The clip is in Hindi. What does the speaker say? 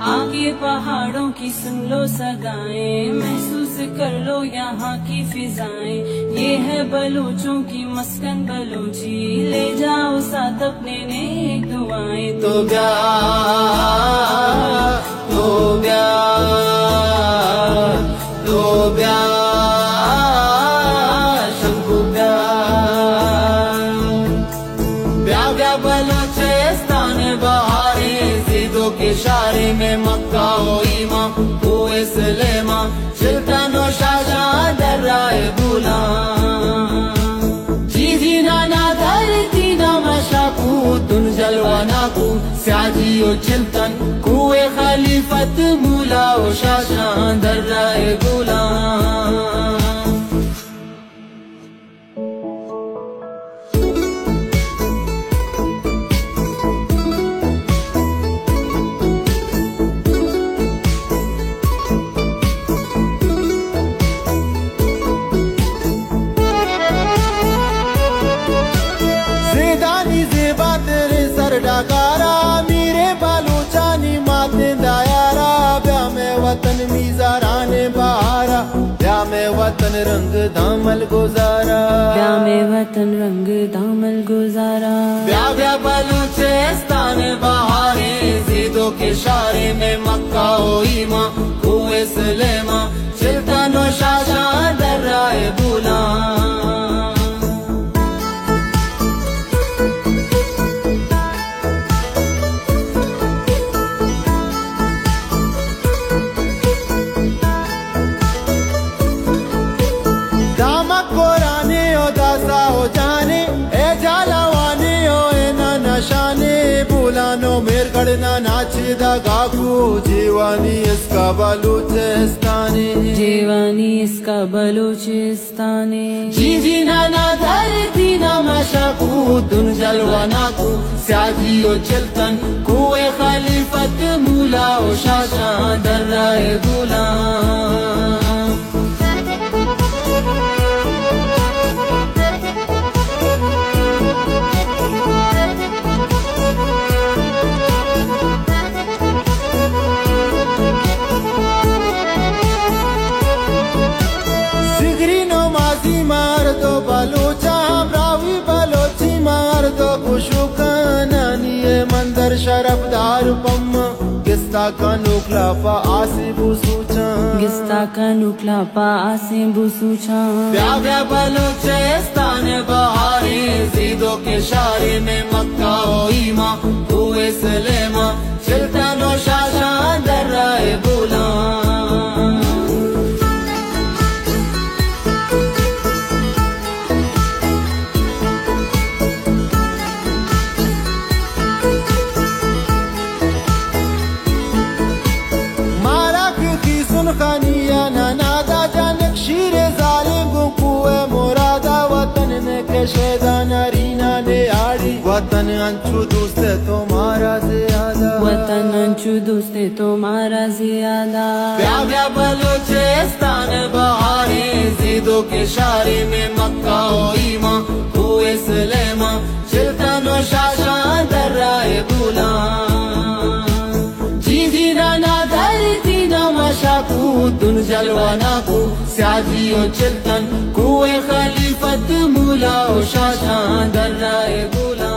आगे पहाड़ों की सुन लो सदाएं, महसूस कर लो यहाँ की फिजाएं। ये है बलूचों की मस्कन बलूची, ले जाओ साथ अपने नेक दुआएं। तो बलूचिस्तान बहारे ज़िदों के शारे में मक्का ओ ईमा हुए सलेमा चिल्तन ओ शाहजहां दर्राए बुला जी नाना धरती ना मशाकू तुन जलवाना को स्याजी ओ चिल्तन कुए खलीफत मूला ओ शाहजहां दर्राए बुला। डाकारा मीरे बलूचानी माते दायारा ब्या में वतन मीज़ाराने बहारा ब्या में वतन रंग दामल गुजारा ब्या में वतन रंग दामल गुजारा। ब्या बलूचिस्तान बहारे ज़िदों के शारे में मक्का ओ ईमा हुए सलेमा चिल्तन ओ शाहजहां दर्राए बुला। मेरगढ़ना नाचदा गागू जीवानी इसका बलूचिस्तानी जीवानी इसका बलूचिस्तानी जी नाना धरती ना मशाकू तुन जलवाना को स्याजी ओ चिल्तन कुए खलीफत मूला ओ शाहजहां दर्राए बुला। मार दो बलूचा ब्रावी बलोची मार दो कुशुकानी मंदर शरफदार पम गिस्ता का नुकला पा आसे बुसूचा गिस्ता का नुकला पा आसे बुसूचा। ब्या बलूचिस्तान बहारे ज़िदों के शारे में मक्का ओ ईमा हुए सलेमा चिल्तन ओ शाहजहां दर्राए बुला। खानिया नानादा जानक शीरे जालिम गुकुए मुरादा वतन में केशेदा नरीना ने आड़ी वतन अंचु दोस्ते तुम्हारा ज़ियादा वतन अंचु दोस्ते तुम्हारा ज़ियादा। ब्या बलूचिस्तान बहारे ज़िदों के शारे में मक्का ओ ईमा हुए सलेमा चिल्तन ओ शाहजहां दर्राए बुला जी नाना धरती मशाकू तुन जलवाना को स्याजी ओ चिल्तन कुए खलीफत मूला ओ शाहजहां दर्राए बुला।